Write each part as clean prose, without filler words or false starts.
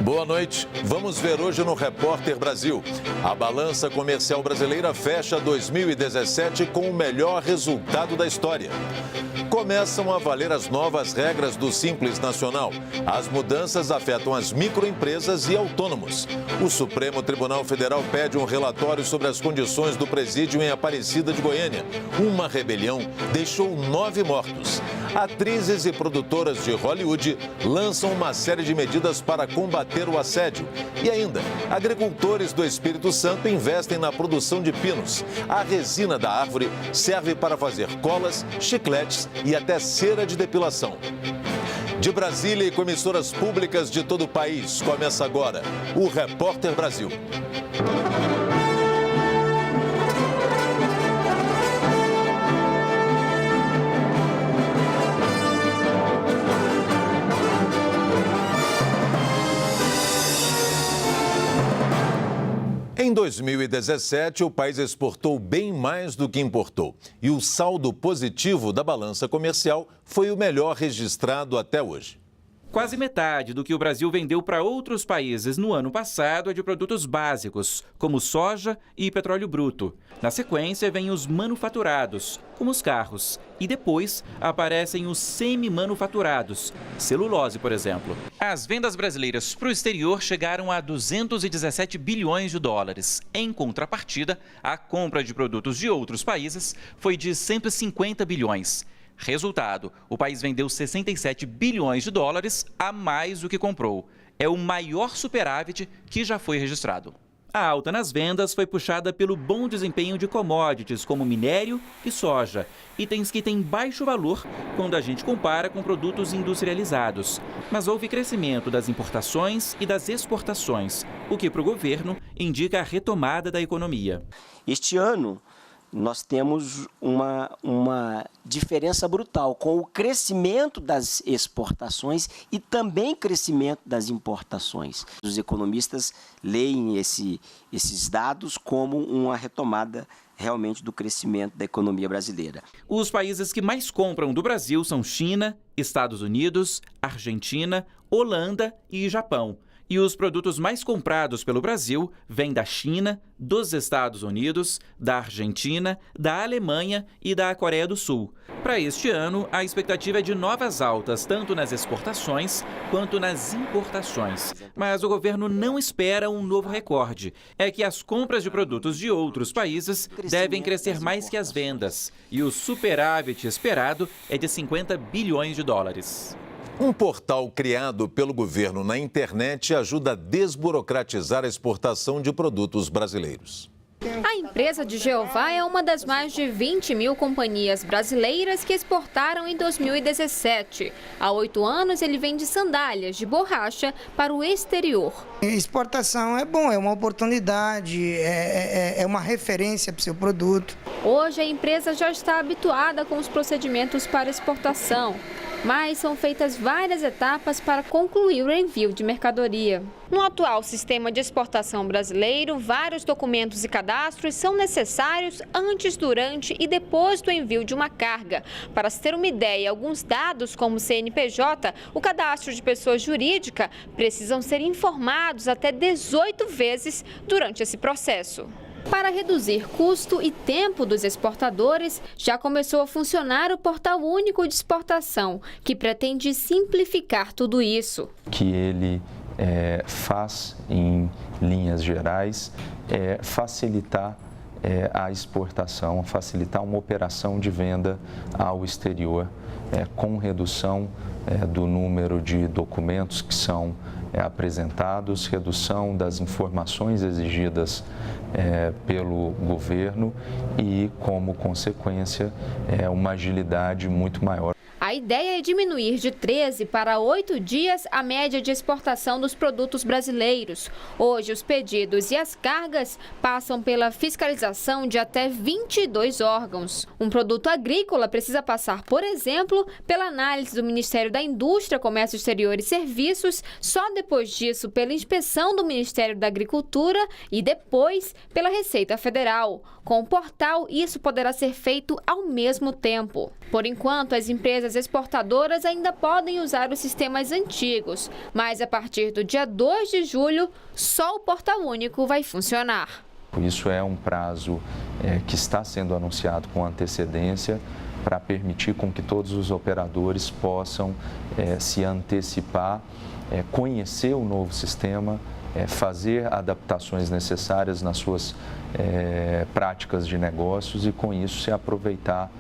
Boa noite. Vamos ver hoje no Repórter Brasil. A balança comercial brasileira fecha 2017 com o melhor resultado da história. Começam a valer as novas regras do Simples Nacional. As mudanças afetam as microempresas e autônomos. O Supremo Tribunal Federal pede um relatório sobre as condições do presídio em Aparecida de Goiânia. Uma rebelião deixou 9 mortos. Atrizes e produtoras de Hollywood lançam uma série de medidas para combater o assédio. E ainda, agricultores do Espírito Santo investem na produção de pinos. A resina da árvore serve para fazer colas, chicletes e até cera de depilação. De Brasília e com emissoras públicas de todo o país, começa agora o Repórter Brasil. Em 2017, o país exportou bem mais do que importou. E o saldo positivo da balança comercial foi o melhor registrado até hoje. Quase metade do que o Brasil vendeu para outros países no ano passado é de produtos básicos, como soja e petróleo bruto. Na sequência, vêm os manufaturados, como os carros. E depois aparecem os semi-manufaturados, celulose, por exemplo. As vendas brasileiras para o exterior chegaram a 217 bilhões de dólares. Em contrapartida, a compra de produtos de outros países foi de 150 bilhões. Resultado, o país vendeu 67 bilhões de dólares a mais do que comprou. É o maior superávit que já foi registrado. A alta nas vendas foi puxada pelo bom desempenho de commodities como minério e soja, itens que têm baixo valor quando a gente compara com produtos industrializados. Mas houve crescimento das importações e das exportações, o que para o governo indica a retomada da economia. Este ano, nós temos uma diferença brutal com o crescimento das exportações e também crescimento das importações. Os economistas leem esses dados como uma retomada realmente do crescimento da economia brasileira. Os países que mais compram do Brasil são China, Estados Unidos, Argentina, Holanda e Japão. E os produtos mais comprados pelo Brasil vêm da China, dos Estados Unidos, da Argentina, da Alemanha e da Coreia do Sul. Para este ano, a expectativa é de novas altas, tanto nas exportações quanto nas importações. Mas o governo não espera um novo recorde. É que as compras de produtos de outros países devem crescer mais que as vendas. E o superávit esperado é de 50 bilhões de dólares. Um portal criado pelo governo na internet ajuda a desburocratizar a exportação de produtos brasileiros. A empresa de Jeová é uma das mais de 20 mil companhias brasileiras que exportaram em 2017. Há 8 anos, ele vende sandálias de borracha para o exterior. Exportação é bom, é uma oportunidade, é uma referência para o seu produto. Hoje, a empresa já está habituada com os procedimentos para exportação, mas são feitas várias etapas para concluir o envio de mercadoria. No atual sistema de exportação brasileiro, vários documentos e cadastros são necessários antes, durante e depois do envio de uma carga. Para se ter uma ideia, alguns dados como CNPJ, o cadastro de pessoa jurídica, precisam ser informados até 18 vezes durante esse processo. Para reduzir custo e tempo dos exportadores, já começou a funcionar o Portal Único de Exportação, que pretende simplificar tudo isso. Que ele faz, em linhas gerais, facilitar a exportação, facilitar uma operação de venda ao exterior, com redução do número de documentos que são apresentados, redução das informações exigidas pelo governo e, como consequência, uma agilidade muito maior. A ideia é diminuir de 13 para 8 dias a média de exportação dos produtos brasileiros. Hoje, os pedidos e as cargas passam pela fiscalização de até 22 órgãos. Um produto agrícola precisa passar, por exemplo, pela análise do Ministério da Indústria, Comércio Exterior e Serviços, só depois disso pela inspeção do Ministério da Agricultura e depois pela Receita Federal. Com o portal, isso poderá ser feito ao mesmo tempo. Por enquanto, as empresas exportadoras ainda podem usar os sistemas antigos, mas a partir do dia 2 de julho, só o Portal Único vai funcionar. Isso é um prazo que está sendo anunciado com antecedência para permitir com que todos os operadores possam se antecipar, conhecer o novo sistema, fazer adaptações necessárias nas suas práticas de negócios e, com isso, se aproveitar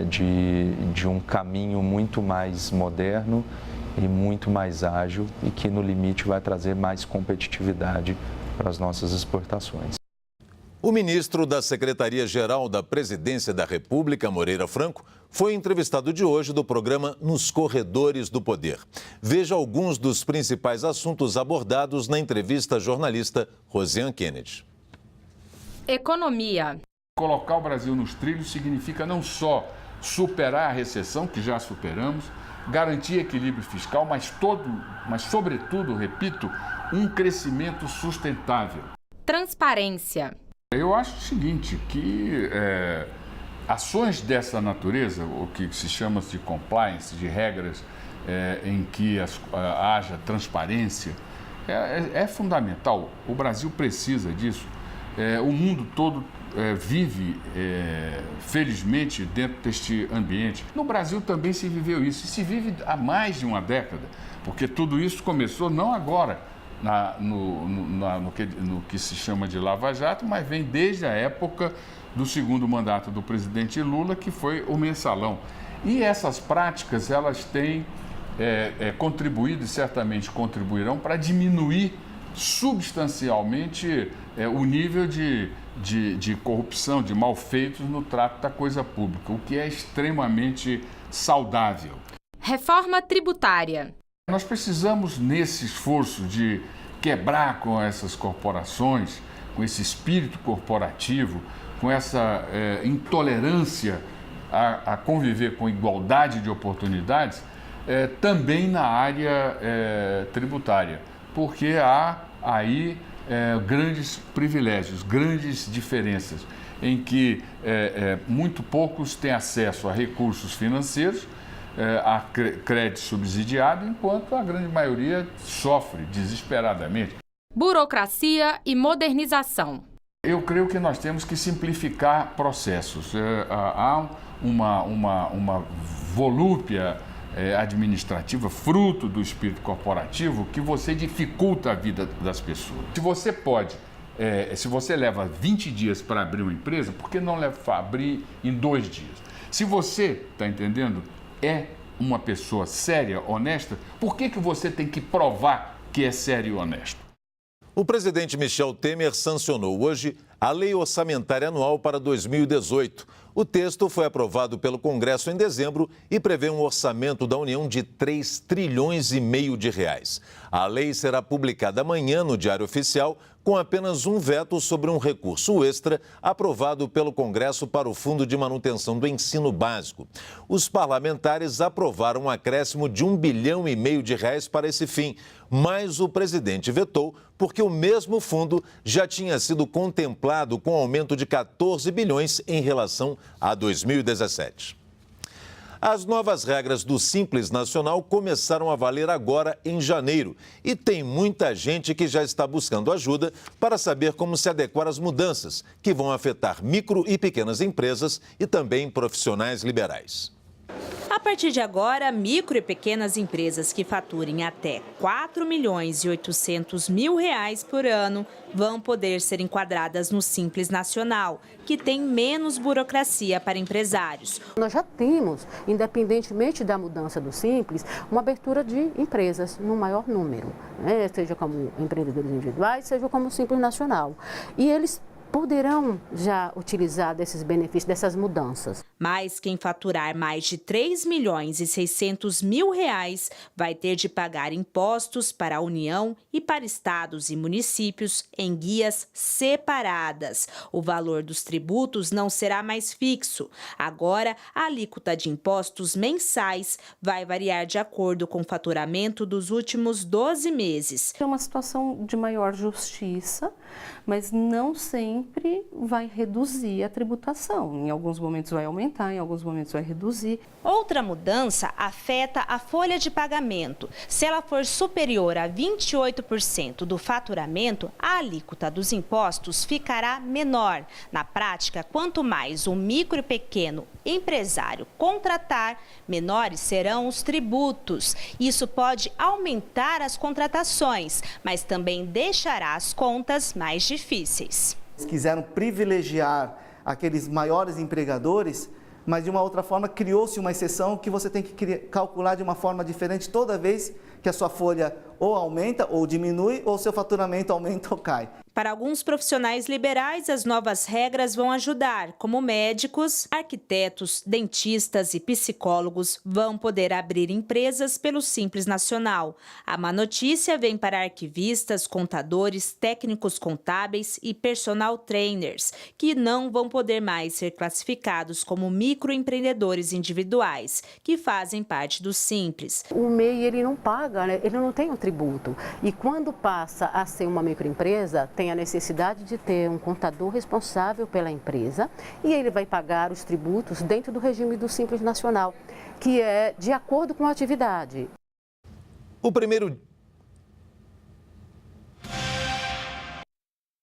de um caminho muito mais moderno e muito mais ágil e que, no limite, vai trazer mais competitividade para as nossas exportações. O ministro da Secretaria-Geral da Presidência da República, Moreira Franco, foi entrevistado de hoje do programa Nos Corredores do Poder. Veja alguns dos principais assuntos abordados na entrevista à jornalista Rosiane Kennedy. Economia. Colocar o Brasil nos trilhos significa não só superar a recessão, que já superamos, garantir equilíbrio fiscal, mas sobretudo, repito, um crescimento sustentável. Transparência. Eu acho o seguinte, que ações dessa natureza, o que se chama de compliance, de regras em que haja transparência, é fundamental. O Brasil precisa disso. O mundo todo vive, felizmente, dentro deste ambiente. No Brasil também se viveu isso, e se vive há mais de uma década, porque tudo isso começou não agora, no que se chama de Lava Jato, mas vem desde a época do segundo mandato do presidente Lula, que foi o mensalão. E essas práticas, elas têm contribuído e certamente contribuirão para diminuir substancialmente o nível de corrupção, de malfeitos no trato da coisa pública, o que é extremamente saudável. Reforma tributária. Nós precisamos, nesse esforço de quebrar com essas corporações, com esse espírito corporativo, com essa intolerância a conviver com igualdade de oportunidades, também na área tributária, porque há aí grandes privilégios, grandes diferenças, em que muito poucos têm acesso a recursos financeiros, a crédito subsidiado, enquanto a grande maioria sofre desesperadamente. Burocracia e modernização. Eu creio que nós temos que simplificar processos. Há uma volúpia administrativa, fruto do espírito corporativo, que você dificulta a vida das pessoas. Se você leva 20 dias para abrir uma empresa, por que não abrir em 2 dias? Se você, está entendendo, é uma pessoa séria, honesta, por que você tem que provar que é sério e honesto? O presidente Michel Temer sancionou hoje a Lei Orçamentária Anual para 2018. O texto foi aprovado pelo Congresso em dezembro e prevê um orçamento da União de 3,5 trilhões de reais. A lei será publicada amanhã no Diário Oficial, com apenas um veto sobre um recurso extra aprovado pelo Congresso para o Fundo de Manutenção do Ensino Básico. Os parlamentares aprovaram um acréscimo de 1,5 bilhão de reais para esse fim, mas o presidente vetou porque o mesmo fundo já tinha sido contemplado com aumento de 14 bilhões em relação a 2017. As novas regras do Simples Nacional começaram a valer agora em janeiro e tem muita gente que já está buscando ajuda para saber como se adequar às mudanças que vão afetar micro e pequenas empresas e também profissionais liberais. A partir de agora, micro e pequenas empresas que faturem até R$ 4.800.000 por ano vão poder ser enquadradas no Simples Nacional, que tem menos burocracia para empresários. Nós já temos, independentemente da mudança do Simples, uma abertura de empresas no maior número, né? Seja como empreendedores individuais, seja como Simples Nacional. E eles poderão já utilizar desses benefícios, dessas mudanças. Mas quem faturar mais de R$ 3.600.000 vai ter de pagar impostos para a União e para estados e municípios em guias separadas. O valor dos tributos não será mais fixo. Agora, a alíquota de impostos mensais vai variar de acordo com o faturamento dos últimos 12 meses. É uma situação de maior justiça, mas não sem sempre vai reduzir a tributação. Em alguns momentos vai aumentar, em alguns momentos vai reduzir. Outra mudança afeta a folha de pagamento. Se ela for superior a 28% do faturamento, a alíquota dos impostos ficará menor. Na prática, quanto mais o micro e pequeno empresário contratar, menores serão os tributos. Isso pode aumentar as contratações, mas também deixará as contas mais difíceis. Quiseram privilegiar aqueles maiores empregadores, mas de uma outra forma criou-se uma exceção que você tem que calcular de uma forma diferente toda vez que a sua folha ou aumenta ou diminui ou seu faturamento aumenta ou cai. Para alguns profissionais liberais, as novas regras vão ajudar, como médicos, arquitetos, dentistas e psicólogos vão poder abrir empresas pelo Simples Nacional. A má notícia vem para arquivistas, contadores, técnicos contábeis e personal trainers, que não vão poder mais ser classificados como microempreendedores individuais, que fazem parte do Simples. O MEI ele não paga, né? Ele não tem um tributo. E quando passa a ser uma microempresa, tem a necessidade de ter um contador responsável pela empresa e ele vai pagar os tributos dentro do regime do Simples Nacional, que é de acordo com a atividade.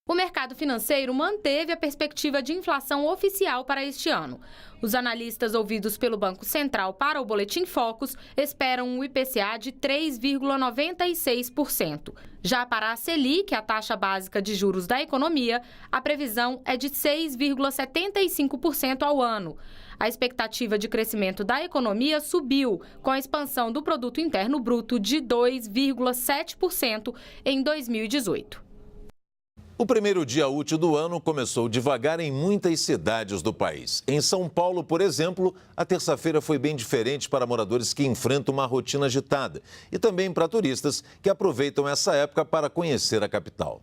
O mercado financeiro manteve a perspectiva de inflação oficial para este ano. Os analistas ouvidos pelo Banco Central para o Boletim Focus esperam um IPCA de 3,96%. Já para a Selic, a taxa básica de juros da economia, a previsão é de 6,75% ao ano. A expectativa de crescimento da economia subiu, com a expansão do Produto Interno Bruto de 2,7% em 2018. O primeiro dia útil do ano começou devagar em muitas cidades do país. Em São Paulo, por exemplo, a terça-feira foi bem diferente para moradores que enfrentam uma rotina agitada e também para turistas que aproveitam essa época para conhecer a capital.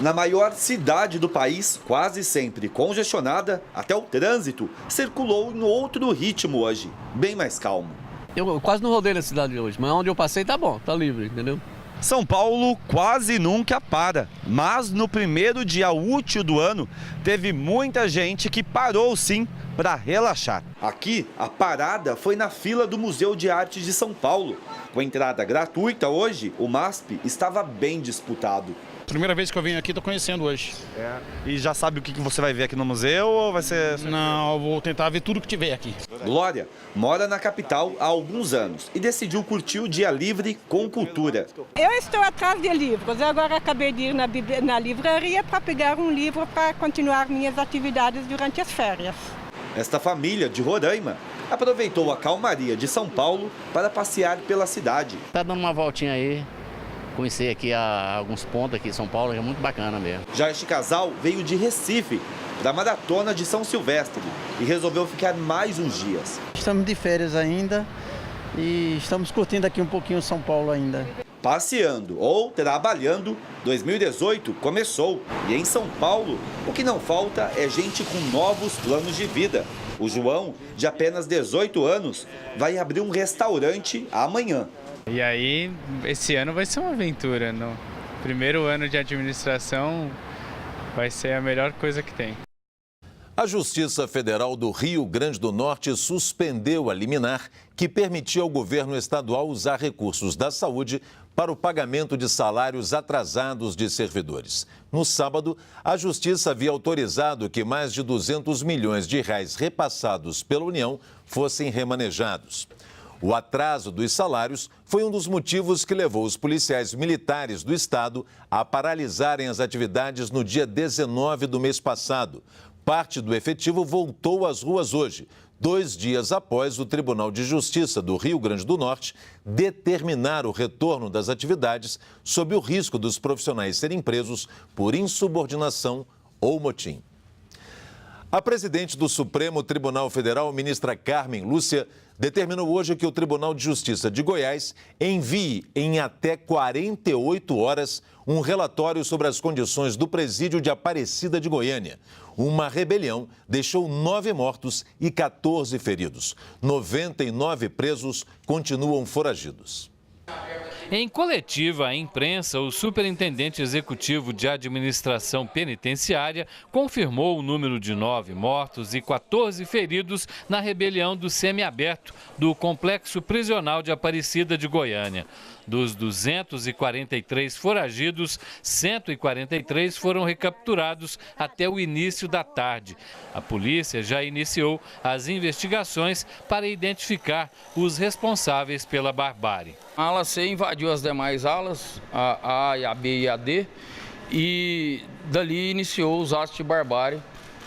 Na maior cidade do país, quase sempre congestionada, até o trânsito circulou em outro ritmo hoje, bem mais calmo. Eu quase não rodei na cidade hoje, mas onde eu passei tá bom, tá livre, entendeu? São Paulo quase nunca para, mas no primeiro dia útil do ano, teve muita gente que parou sim para relaxar. Aqui, a parada foi na fila do Museu de Arte de São Paulo. Com entrada gratuita hoje, o MASP estava bem disputado. Primeira vez que eu venho aqui, estou conhecendo hoje. E já sabe o que você vai ver aqui no museu ou vai ser... Não, eu vou tentar ver tudo que tiver aqui. Glória mora na capital há alguns anos e decidiu curtir o dia livre com cultura. Eu estou atrás de livros. Agora acabei de ir na livraria para pegar um livro para continuar minhas atividades durante as férias. Esta família de Roraima aproveitou a calmaria de São Paulo para passear pela cidade. Tá dando uma voltinha aí. Conhecer aqui alguns pontos aqui em São Paulo, que é muito bacana mesmo. Já este casal veio de Recife, da Maratona de São Silvestre, e resolveu ficar mais uns dias. Estamos de férias ainda e estamos curtindo aqui um pouquinho São Paulo ainda. Passeando ou trabalhando, 2018 começou. E em São Paulo, o que não falta é gente com novos planos de vida. O João, de apenas 18 anos, vai abrir um restaurante amanhã. E aí, esse ano vai ser uma aventura. No primeiro ano de administração, vai ser a melhor coisa que tem. A Justiça Federal do Rio Grande do Norte suspendeu a liminar que permitia ao governo estadual usar recursos da saúde para o pagamento de salários atrasados de servidores. No sábado, a Justiça havia autorizado que mais de 200 milhões de reais repassados pela União fossem remanejados. O atraso dos salários foi um dos motivos que levou os policiais militares do estado a paralisarem as atividades no dia 19 do mês passado. Parte do efetivo voltou às ruas hoje, 2 dias após o Tribunal de Justiça do Rio Grande do Norte determinar o retorno das atividades sob o risco dos profissionais serem presos por insubordinação ou motim. A presidente do Supremo Tribunal Federal, ministra Carmen Lúcia, determinou hoje que o Tribunal de Justiça de Goiás envie em até 48 horas um relatório sobre as condições do presídio de Aparecida de Goiânia. Uma rebelião deixou 9 mortos e 14 feridos. 99 presos continuam foragidos. Em coletiva à imprensa, o superintendente executivo de administração penitenciária confirmou o número de 9 mortos e 14 feridos na rebelião do semiaberto do Complexo Prisional de Aparecida de Goiânia. Dos 243 foragidos, 143 foram recapturados até o início da tarde. A polícia já iniciou as investigações para identificar os responsáveis pela barbárie. A ala C invadiu as demais alas, a A, a B e a D, e dali iniciou os atos de barbárie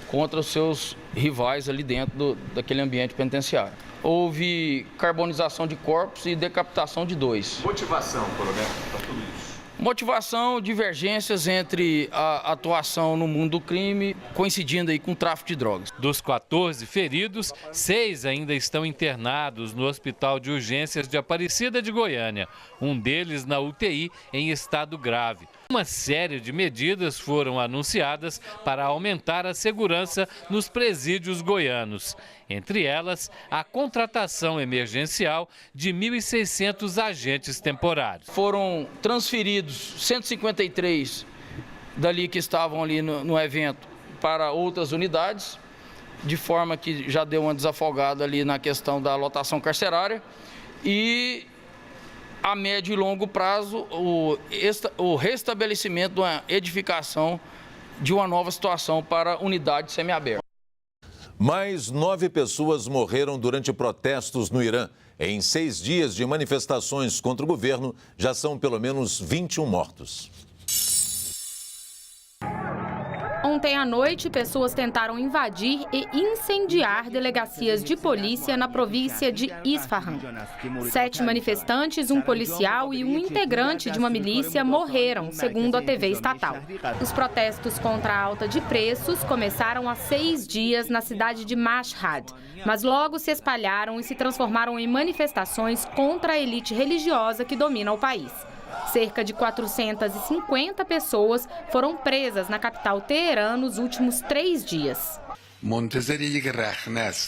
contra os seus rivais ali dentro daquele ambiente penitenciário. Houve carbonização de corpos e decapitação de 2. Motivação, coronel, para tudo isso? Motivação, divergências entre a atuação no mundo do crime, coincidindo aí com o tráfico de drogas. Dos 14 feridos, 6 ainda estão internados no Hospital de Urgências de Aparecida de Goiânia, um deles na UTI em estado grave. Uma série de medidas foram anunciadas para aumentar a segurança nos presídios goianos. Entre elas, a contratação emergencial de 1.600 agentes temporários. Foram transferidos 153 dali que estavam ali no evento para outras unidades, de forma que já deu uma desafogada ali na questão da lotação carcerária e a médio e longo prazo o restabelecimento de uma edificação de uma nova situação para a unidade semiaberta. Mais 9 pessoas morreram durante protestos no Irã. Em 6 dias de manifestações contra o governo, já são pelo menos 21 mortos. Ontem à noite, pessoas tentaram invadir e incendiar delegacias de polícia na província de Isfahan. 7 manifestantes, um policial e um integrante de uma milícia morreram, segundo a TV estatal. Os protestos contra a alta de preços começaram há 6 dias na cidade de Mashhad, mas logo se espalharam e se transformaram em manifestações contra a elite religiosa que domina o país. Cerca de 450 pessoas foram presas na capital Teherã nos últimos 3 dias.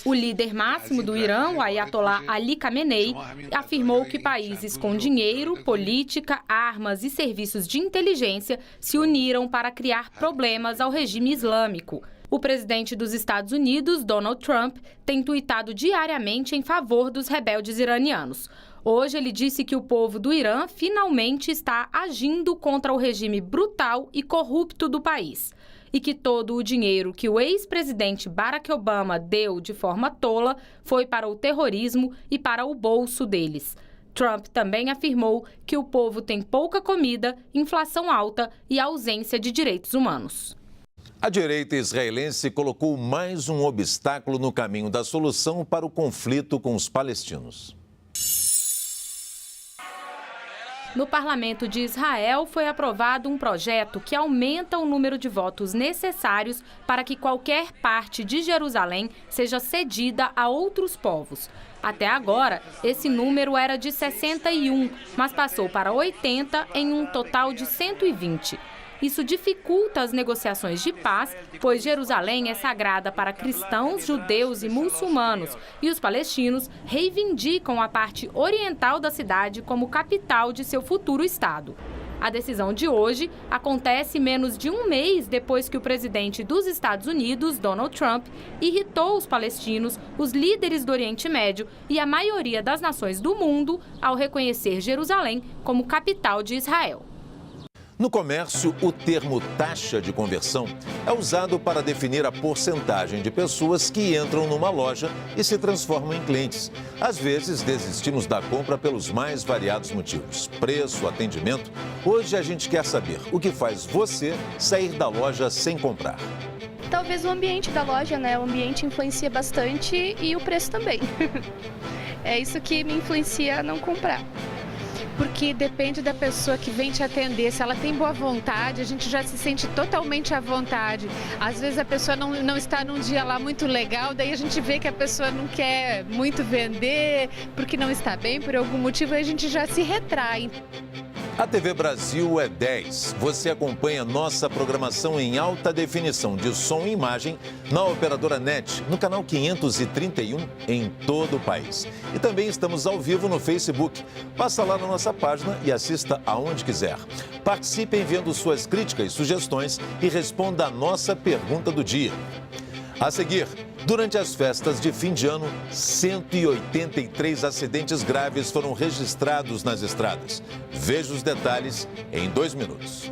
O líder máximo do Irã, o Ayatollah Ali Khamenei, afirmou que países com dinheiro, política, armas e serviços de inteligência se uniram para criar problemas ao regime islâmico. O presidente dos Estados Unidos, Donald Trump, tem tuitado diariamente em favor dos rebeldes iranianos. Hoje ele disse que o povo do Irã finalmente está agindo contra o regime brutal e corrupto do país e que todo o dinheiro que o ex-presidente Barack Obama deu de forma tola foi para o terrorismo e para o bolso deles. Trump também afirmou que o povo tem pouca comida, inflação alta e ausência de direitos humanos. A direita israelense colocou mais um obstáculo no caminho da solução para o conflito com os palestinos. No parlamento de Israel foi aprovado um projeto que aumenta o número de votos necessários para que qualquer parte de Jerusalém seja cedida a outros povos. Até agora, esse número era de 61, mas passou para 80 em um total de 120. Isso dificulta as negociações de paz, pois Jerusalém é sagrada para cristãos, judeus e muçulmanos, e os palestinos reivindicam a parte oriental da cidade como capital de seu futuro Estado. A decisão de hoje acontece menos de um mês depois que o presidente dos Estados Unidos, Donald Trump, irritou os palestinos, os líderes do Oriente Médio e a maioria das nações do mundo ao reconhecer Jerusalém como capital de Israel. No comércio, o termo taxa de conversão é usado para definir a porcentagem de pessoas que entram numa loja e se transformam em clientes. Às vezes, desistimos da compra pelos mais variados motivos. Preço, atendimento. Hoje a gente quer saber o que faz você sair da loja sem comprar. Talvez o ambiente da loja, né? O ambiente influencia bastante e o preço também. É isso que me influencia a não comprar. Porque depende da pessoa que vem te atender. Se ela tem boa vontade, a gente já se sente totalmente à vontade. Às vezes a pessoa não está num dia lá muito legal, daí a gente vê que a pessoa não quer muito vender, porque não está bem, por algum motivo, aí a gente já se retrai. A TV Brasil é 10. Você acompanha nossa programação em alta definição de som e imagem na operadora NET, no canal 531 em todo o país. E também estamos ao vivo no Facebook. Passa lá na nossa página e assista aonde quiser. Participe enviando suas críticas e sugestões e responda a nossa pergunta do dia. A seguir, durante as festas de fim de ano, 183 acidentes graves foram registrados nas estradas. Veja os detalhes em 2 minutos.